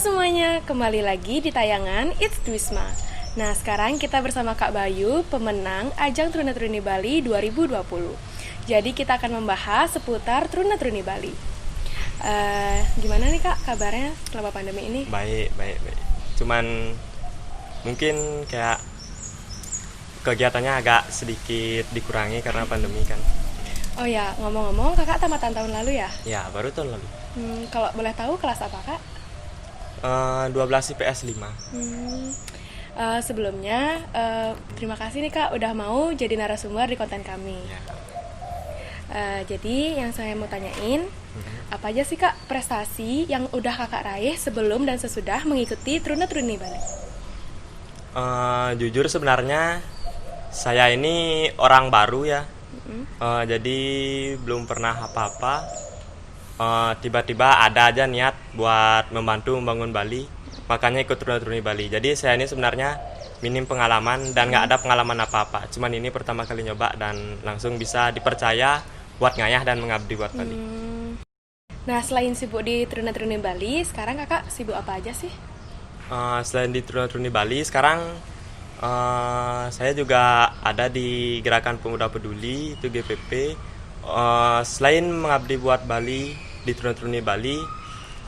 semuanya, kembali lagi di tayangan It's Wisma. Nah, sekarang kita bersama Kak Bayu, pemenang Ajang Truna-Truni Bali 2020. Jadi kita akan membahas seputar Truna-Truni Bali. Gimana nih Kak kabarnya selama pandemi ini? Baik. Cuman mungkin kayak kegiatannya agak sedikit dikurangi karena pandemi kan. Oh ya, ngomong-ngomong Kakak tamatan tahun lalu ya? Ya, baru tahun lalu. Kalau boleh tahu kelas apa Kak? 12 IPS 5. Sebelumnya, terima kasih nih Kak udah mau jadi narasumber di konten kami. Ya. Jadi yang saya mau tanyain, apa aja sih Kak prestasi yang udah Kakak raih sebelum dan sesudah mengikuti Truna-Truni Bali? Jujur sebenarnya saya ini orang baru ya. Jadi belum pernah apa-apa. Tiba-tiba ada aja niat buat membantu membangun Bali, makanya ikut Truna-Truni Bali. Jadi saya ini sebenarnya minim pengalaman dan nggak ada pengalaman apa-apa. Cuman ini pertama kali nyoba dan langsung bisa dipercaya buat ngayah dan mengabdi buat Bali. Nah, selain sibuk di Truna-Truni Bali, sekarang Kakak sibuk apa aja sih? Selain di Truna-Truni Bali, sekarang saya juga ada di Gerakan Pemuda Peduli, itu GPP. Selain mengabdi buat Bali di Truna-Truni Bali,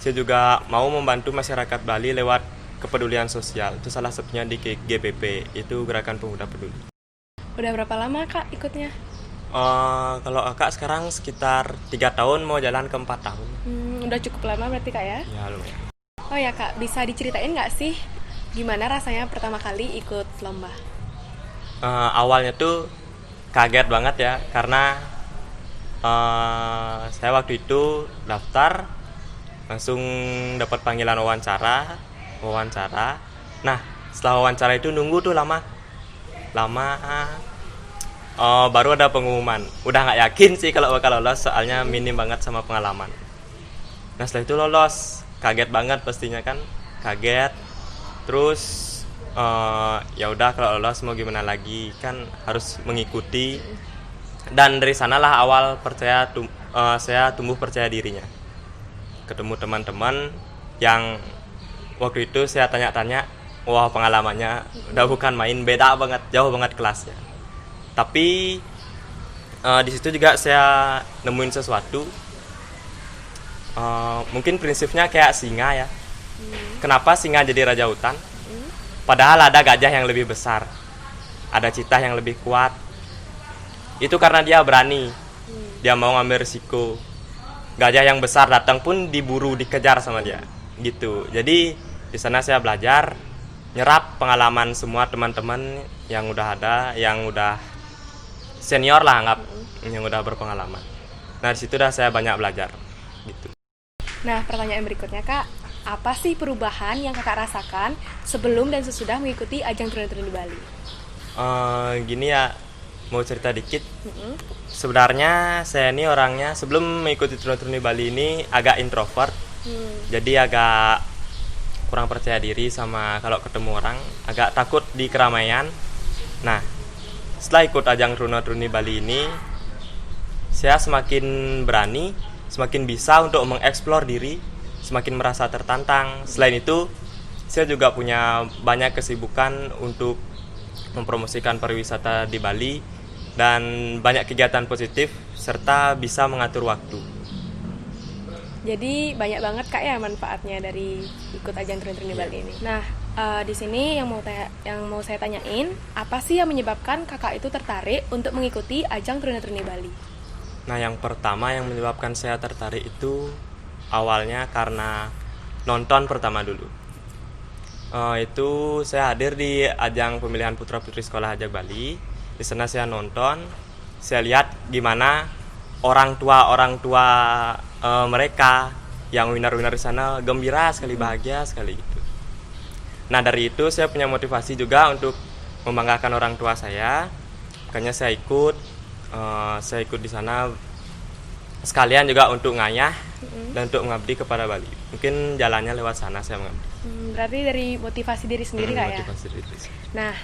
saya juga mau membantu masyarakat Bali lewat kepedulian sosial. Itu salah satunya di GPP, itu Gerakan Pemuda Peduli. Udah berapa lama Kak ikutnya? Kalau Kak sekarang sekitar 3 tahun, mau jalan ke 4 tahun. Udah cukup lama berarti Kak ya? Ya lumayan. Oh ya Kak, bisa diceritain nggak sih gimana rasanya pertama kali ikut lomba? Awalnya tuh kaget banget ya, karena saya waktu itu daftar langsung dapat panggilan wawancara. Nah, setelah wawancara itu nunggu tuh lama. Baru ada pengumuman. Udah nggak yakin sih kalau bakal lolos, soalnya minim banget sama pengalaman. Nah, setelah itu lolos, kaget banget pastinya kan, kaget. Terus ya udah, kalau lolos mau gimana lagi, kan harus mengikuti. Dan dari sanalah awal saya tumbuh percaya dirinya. Ketemu teman-teman yang waktu itu saya tanya-tanya, wah pengalamannya udah bukan main, beda banget, jauh banget kelasnya. Tapi di situ juga saya nemuin sesuatu. Mungkin prinsipnya kayak singa ya. Kenapa singa jadi raja hutan? Padahal ada gajah yang lebih besar, ada cheetah yang lebih kuat. Itu karena dia berani, dia mau ngambil risiko. Gajah yang besar datang pun diburu, dikejar sama dia, gitu. Jadi di sana saya belajar, nyerap pengalaman semua teman-teman yang udah ada, yang udah senior lah anggap, yang udah berpengalaman. Nah di situ dah saya banyak belajar, gitu. Nah, pertanyaan berikutnya Kak, apa sih perubahan yang Kakak rasakan sebelum dan sesudah mengikuti ajang Truna-Truni Bali? Gini ya, mau cerita dikit. Sebenarnya saya ini orangnya sebelum mengikuti Truna-Truni Bali ini agak introvert. Jadi agak kurang percaya diri sama kalau ketemu orang, agak takut di keramaian. Nah, setelah ikut ajang Truna-Truni Bali ini, saya semakin berani, semakin bisa untuk mengeksplor diri, semakin merasa tertantang. Selain itu, saya juga punya banyak kesibukan untuk mempromosikan pariwisata di Bali dan banyak kegiatan positif serta bisa mengatur waktu. Jadi banyak banget Kak ya manfaatnya dari ikut ajang Truna-Truni Bali ini. Nah, di sini yang mau saya tanyain, apa sih yang menyebabkan Kakak itu tertarik untuk mengikuti ajang Truna-Truni Bali? Nah, yang pertama yang menyebabkan saya tertarik itu awalnya karena nonton pertama dulu. Itu saya hadir di ajang pemilihan putra-putri sekolah Ajang Bali. Di sana saya nonton, saya lihat gimana orang tua mereka yang winner di sana gembira sekali, bahagia sekali gitu. Nah dari itu saya punya motivasi juga untuk membanggakan orang tua saya, makanya saya ikut di sana sekalian juga untuk ngayah dan untuk mengabdi kepada Bali. Mungkin jalannya lewat sana saya mengabdi. Berarti dari motivasi diri sendiri Kak ya? Motivasi diri. Nah,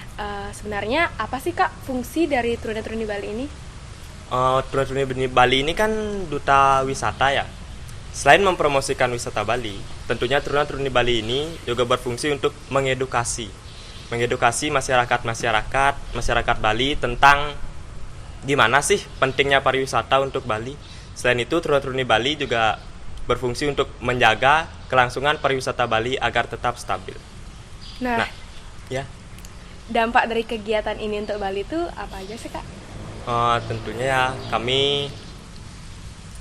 sebenarnya apa sih Kak fungsi dari Truna-Truni Bali ini? Truna-Truni Bali ini kan duta wisata ya. Selain mempromosikan wisata Bali, tentunya Truna-Truni Bali ini juga berfungsi untuk mengedukasi masyarakat Bali tentang gimana sih pentingnya pariwisata untuk Bali. Selain itu, Truna-Truni Bali juga berfungsi untuk menjaga kelangsungan pariwisata Bali agar tetap stabil. Nah, ya. Dampak dari kegiatan ini untuk Bali itu apa aja sih, Kak? Tentunya ya, kami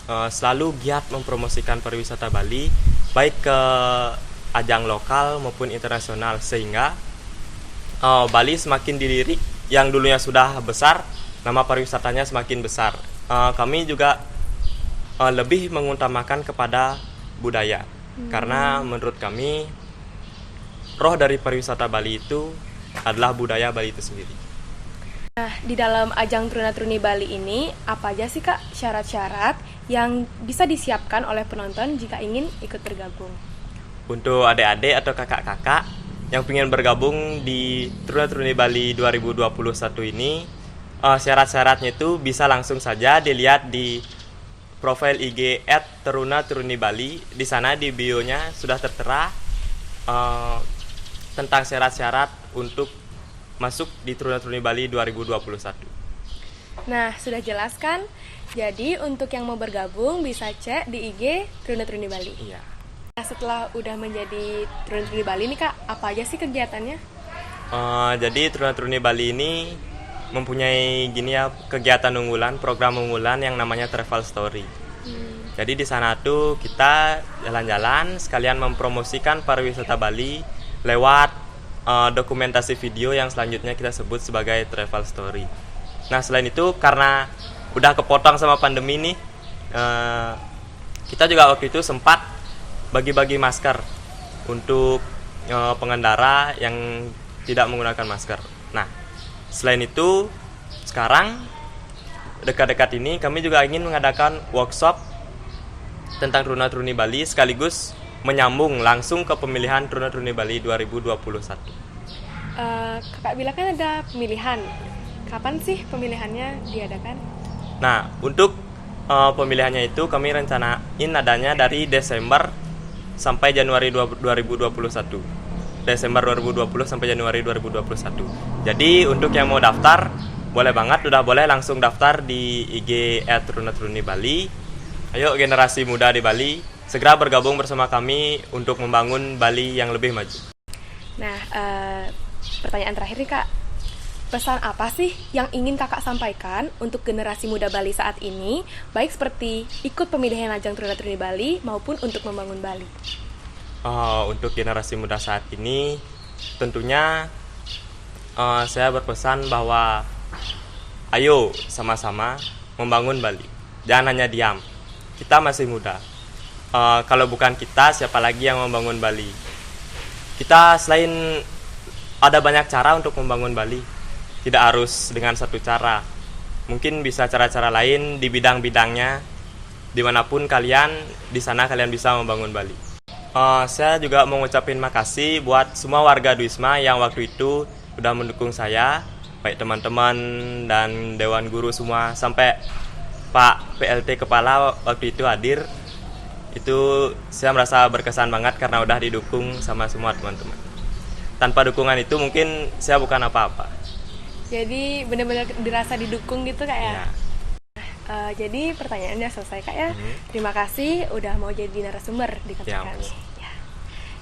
selalu giat mempromosikan pariwisata Bali baik ke ajang lokal maupun internasional, sehingga Bali semakin dilirik. Yang dulunya sudah besar, nama pariwisatanya semakin besar. Kami juga lebih mengutamakan kepada budaya, karena menurut kami roh dari pariwisata Bali itu adalah budaya Bali itu sendiri. Nah, di dalam ajang Truna-Truni Bali ini, apa aja sih, Kak, syarat-syarat yang bisa disiapkan oleh penonton jika ingin ikut bergabung? Untuk adik-adik atau kakak-kakak yang ingin bergabung di Truna-Truni Bali 2021 ini, syarat-syaratnya itu bisa langsung saja dilihat di profil IG @Truna-Truni-Bali. Di sana di bio-nya sudah tertera tentang syarat-syarat untuk masuk di Truna-Truni Bali 2021. Nah, sudah jelas kan? Jadi untuk yang mau bergabung bisa cek di IG Truna-Truni Bali. Iya. Nah, setelah udah menjadi Truna-Truni Bali nih, Kak, apa aja sih kegiatannya? Jadi Truna-Truni Bali ini mempunyai kegiatan unggulan, program unggulan yang namanya Travel Story. Jadi di sana tuh kita jalan-jalan sekalian mempromosikan pariwisata Bali lewat dokumentasi video yang selanjutnya kita sebut sebagai Travel Story. Nah, selain itu karena udah kepotong sama pandemi nih, kita juga waktu itu sempat bagi-bagi masker untuk pengendara yang tidak menggunakan masker. Nah, selain itu sekarang dekat-dekat ini kami juga ingin mengadakan workshop tentang Truna-Truni Bali sekaligus menyambung langsung ke pemilihan Truna-Truni Bali 2021. Kakak bilang kan ada pemilihan. Kapan sih pemilihannya diadakan? Nah, untuk pemilihannya itu kami rencanain adanya dari Desember sampai Januari 2021. Desember 2020 sampai Januari 2021. Jadi untuk yang mau daftar, boleh banget, udah boleh langsung daftar di IG @Truna-Truni Bali. Ayo generasi muda di Bali, segera bergabung bersama kami untuk membangun Bali yang lebih maju. Nah, pertanyaan terakhir nih, Kak. Pesan apa sih yang ingin Kakak sampaikan untuk generasi muda Bali saat ini, baik seperti ikut pemilihan ajang Truna-Truni Bali maupun untuk membangun Bali? Untuk generasi muda saat ini, tentunya saya berpesan bahwa ayo sama-sama membangun Bali. Jangan hanya diam. Kita masih muda. Kalau bukan kita, siapa lagi yang membangun Bali? Kita selain ada banyak cara untuk membangun Bali, tidak harus dengan satu cara. Mungkin bisa cara-cara lain di bidang-bidangnya. Dimanapun kalian, di sana kalian bisa membangun Bali. Saya juga mau ngucapin makasih buat semua warga Duisma yang waktu itu udah mendukung saya, baik teman-teman dan Dewan Guru semua, sampai Pak PLT Kepala waktu itu hadir. Itu saya merasa berkesan banget karena udah didukung sama semua teman-teman. Tanpa dukungan itu mungkin saya bukan apa-apa. Jadi benar-benar dirasa didukung gitu, Kak, ya? Ya. Jadi pertanyaannya selesai, Kak, ya. Terima kasih udah mau jadi narasumber di konten Ya, kami. Ya.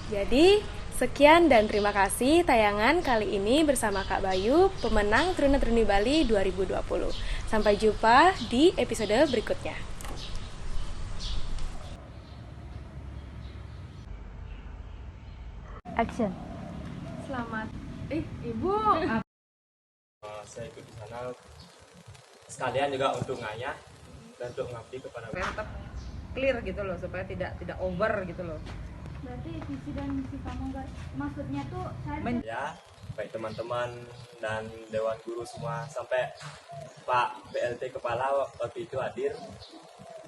Jadi sekian dan terima kasih tayangan kali ini bersama Kak Bayu, pemenang Truna-Truni Bali 2020. Sampai jumpa di episode berikutnya. Action. Selamat. Ibu. Saya ikut di sana sekalian juga untuk ngayah dan untuk mengabdi kepada supaya tetap clear gitu loh, supaya tidak over gitu loh. Berarti visi dan misi kamu maksudnya tuh saya ya, baik teman-teman dan Dewan Guru semua, sampai Pak PLT Kepala waktu itu hadir.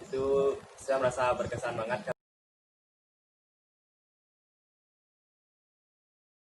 Itu saya merasa berkesan banget.